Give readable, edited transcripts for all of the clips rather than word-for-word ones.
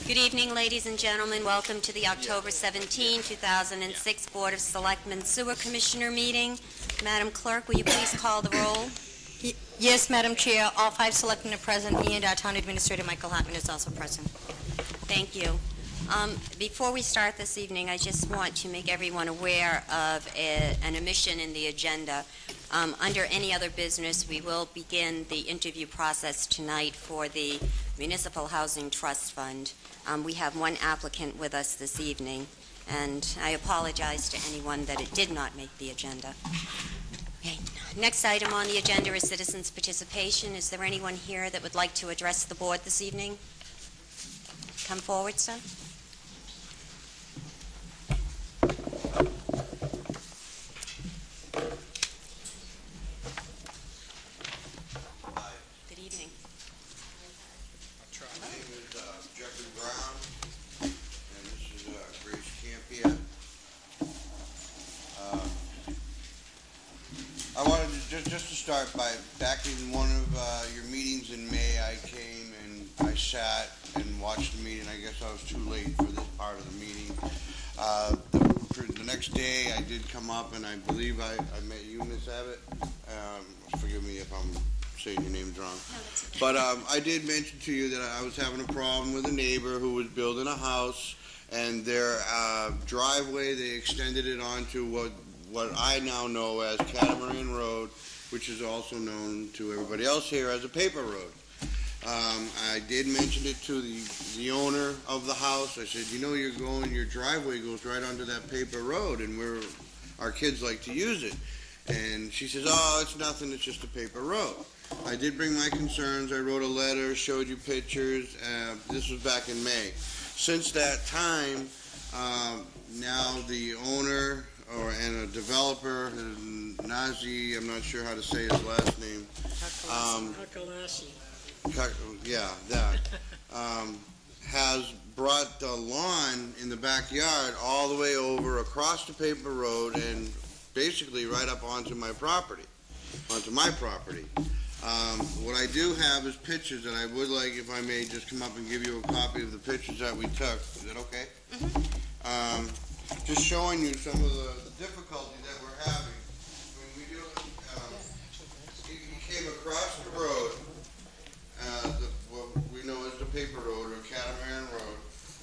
Good evening, ladies and gentlemen. Welcome to the October 17, 2006 Board of Selectmen Sewer Commissioner meeting. Madam Clerk, will you please call the roll? Yes, Madam Chair. All 5 selectmen are present, and our Town Administrator, Michael Hartman, is also present. Thank you. Before we start this evening, I just want to make everyone aware of an omission in the agenda. Under any other business, we will begin the interview process tonight for the Municipal Housing Trust Fund. We have one applicant with us this evening, and I apologize to anyone that it did not make the agenda. Okay. Next item on the agenda is citizens' participation. Is there anyone here that would like to address the board this evening? Come forward, sir. Good evening. My name is Jeffrey Brown, and this is Grace Campia. I wanted to just to start by, back in one of your meetings in May, I came and I sat and watched the meeting. I guess I was too late for this part of the meeting. The next day I did come up, and I believe I met you, Miss Abbott. Forgive me if I'm saying your name's wrong. No, but I did mention to you that I was having a problem with a neighbor who was building a house, and their driveway, they extended it onto what I now know as Catamaran Road, which is also known to everybody else here as a paper road. I did mention it to the owner of the house. I said, you know, your driveway goes right onto that paper road, and our kids like to use it. And she says, oh, it's nothing, it's just a paper road. I did bring my concerns. I wrote a letter, showed you pictures. This was back in May. Since that time, now the owner and a developer, Nazi, I'm not sure how to say his last name. Yeah, that has brought the lawn in the backyard all the way over across the paper road and basically right up onto my property. What I do have is pictures that I would like, if I may, just come up and give you a copy of the pictures that we took. Is that okay? Mm-hmm. Just showing you some of the difficulty that we're having. When we do, he came across the road, what we know as the paper road or Catamaran Road,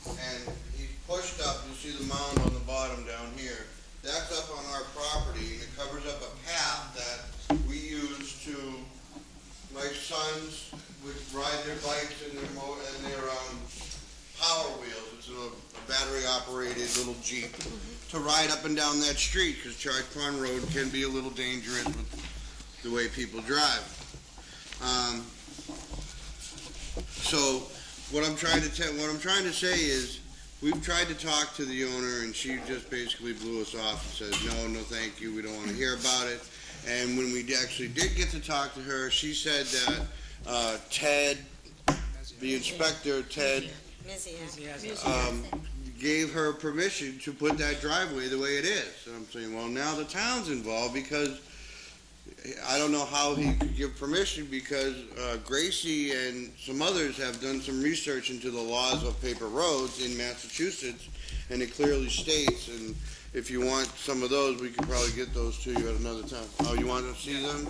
and he pushed up. You see the mound on the bottom down here. That's up on our property, and it covers up a path that we use to. My sons would ride their bikes and their power wheels. It's a battery-operated little Jeep to ride up and down that street, because Charge Pond Road can be a little dangerous with the way people drive. So what I'm trying to say is, we've tried to talk to the owner, and she just basically blew us off and says, no, thank you, we don't want to hear about it. And when we actually did get to talk to her, she said that Ted, the inspector, Ted, gave her permission to put that driveway the way it is. And I'm saying, well, now the town's involved, because I don't know how he could give permission, because Gracie and some others have done some research into the laws of paper roads in Massachusetts, and it clearly states, and if you want some of those, we could probably get those to you at another time. Oh, you want to see them?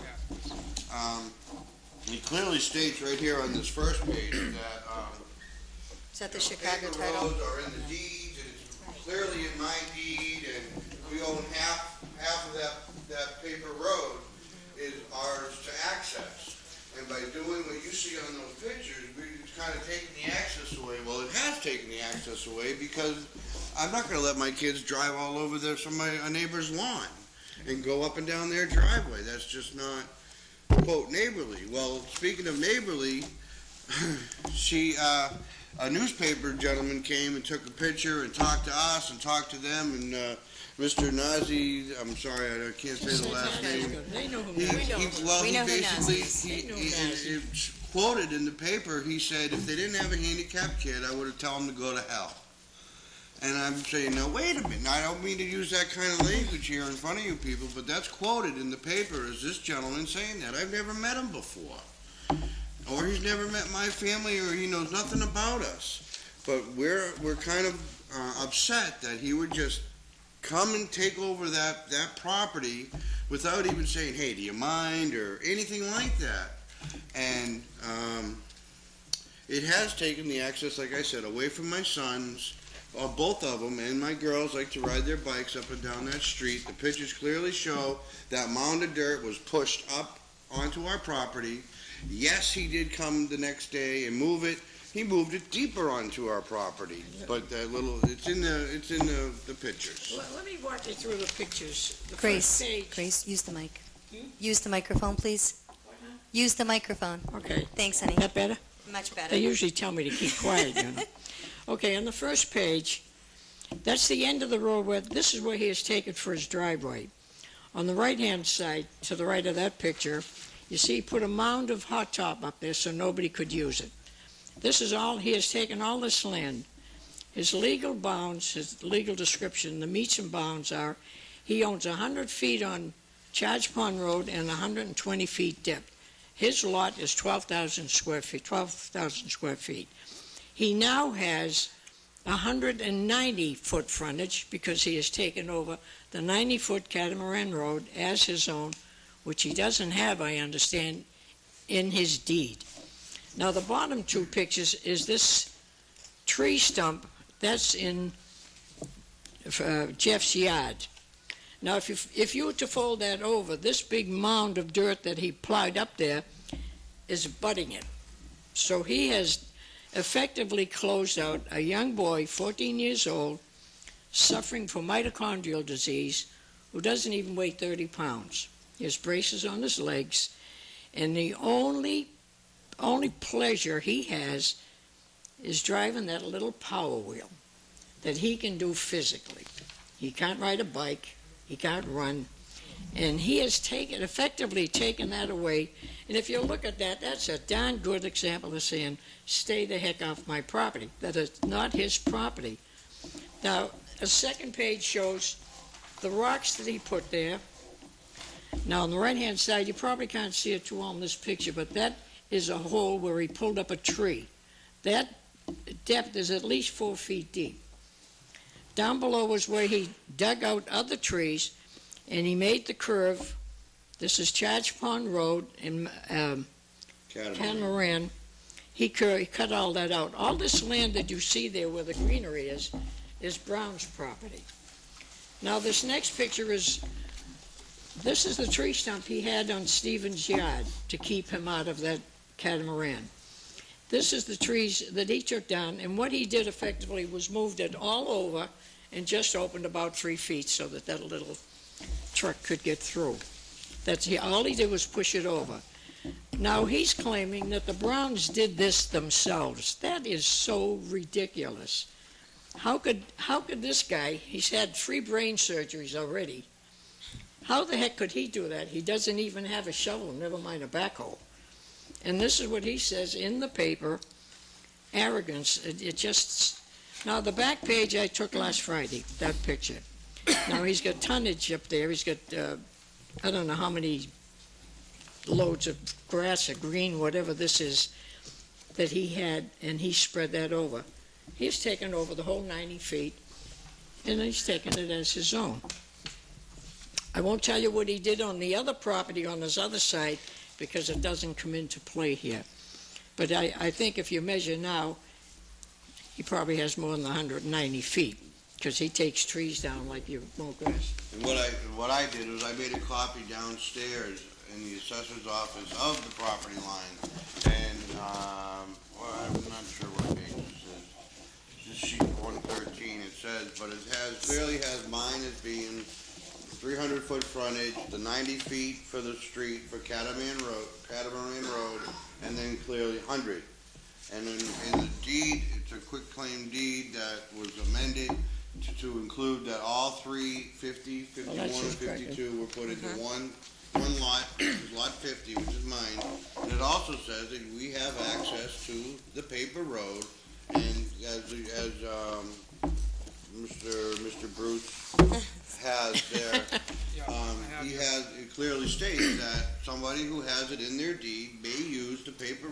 It clearly states right here on this first page that is that the Chicago paper title? roads are in the deeds, and it's clearly in my deed, and we own half of that paper road is ours to access. And by doing what you see on those pictures, it's kind of taking the access away. Well, it has taken the access away, because I'm not going to let my kids drive all over a neighbor's lawn and go up and down their driveway. That's just not, quote, neighborly. Well, speaking of neighborly, a newspaper gentleman came and took a picture and talked to us and talked to them, and Mr. Nazi, I'm sorry, I can't say the last name. They know who He quoted in the paper, he said, if they didn't have a handicapped kid, I would have told them to go to hell. And I'm saying, now wait a minute, I don't mean to use that kind of language here in front of you people, but that's quoted in the paper as this gentleman saying that. I've never met him before. Or he's he's never met my family or he knows nothing about us. But we're kind of upset that he would just come and take over that property without even saying, hey, do you mind, or anything like that. And it has taken the access, like I said, away from my sons. Both of them, and my girls like to ride their bikes up and down that street. The pictures clearly show that mound of dirt was pushed up onto our property. Yes, he did come the next day and move it. He moved it deeper onto our property, but that little, it's in the pictures. Let me walk you through the pictures. The Grace, first page. Grace, use the mic. Use the microphone, please. Use the microphone. Okay. Thanks, honey. That better? Much better. They usually tell me to keep quiet, you know. Okay, on the first page, that's the end of the road where, this is where he has taken for his driveway. On the right-hand side, to the right of that picture, you see he put a mound of hot top up there so nobody could use it. This is all, he has taken all this land. His legal bounds, his legal description, the meets and bounds are, he owns 100 feet on Charge Pond Road and 120 feet depth. His lot is 12,000 square feet. He now has 190-foot frontage because he has taken over the 90-foot Catamaran Road as his own, which he doesn't have, I understand, in his deed. Now, the bottom two pictures is this tree stump that's in Jeff's yard. Now, if you were to fold that over, this big mound of dirt that he plowed up there is butting it. So he has effectively closed out a young boy, 14 years old, suffering from mitochondrial disease, who doesn't even weigh 30 pounds. He has braces on his legs, and the only pleasure he has is driving that little power wheel that he can do physically. He can't ride a bike, he can't run, and he has effectively taken that away. And if you look at that, that's a darn good example of saying, stay the heck off my property. That is not his property. Now, a second page shows the rocks that he put there. Now, on the right-hand side, you probably can't see it too well in this picture, but that is a hole where he pulled up a tree. That depth is at least 4 feet deep. Down below is where he dug out other trees, and he made the curve. This is Charge Pond Road in Catamaran. He cut all that out. All this land that you see there where the greenery is Brown's property. Now, this next picture this is the tree stump he had on Stephen's yard to keep him out of that catamaran. This is the trees that he took down, and what he did effectively was moved it all over and just opened about 3 feet so that little truck could get through. All he did was push it over. Now he's claiming that the Browns did this themselves. That is so ridiculous. How could this guy, he's had 3 brain surgeries already, how the heck could he do that? He doesn't even have a shovel, never mind a backhoe. And this is what he says in the paper, arrogance. Now the back page I took last Friday, that picture. Now he's got tonnage up there. He's got, I don't know how many loads of grass or green, whatever this is, that he had, and he spread that over. He's taken over the whole 90 feet, and he's taken it as his own. I won't tell you what he did on the other property on his other side, because it doesn't come into play here. But I think if you measure now, he probably has more than 190 feet, because he takes trees down like you mow grass. And what I did was I made a copy downstairs in the assessor's office of the property line, and well, I'm not sure what page this is. This is sheet 113. It says, but it clearly has mine as being 300-foot frontage, the 90 feet for the street for Catamaran Road, and then clearly 100. And in the deed, it's a quitclaim deed that was amended to include that all 3, 50, 51, and 52 were put into one lot, lot 50, which is mine. And it also says that we have access to the paper road, and as Mr. Bruce has there, it clearly states that somebody who has it in their deed may use the paper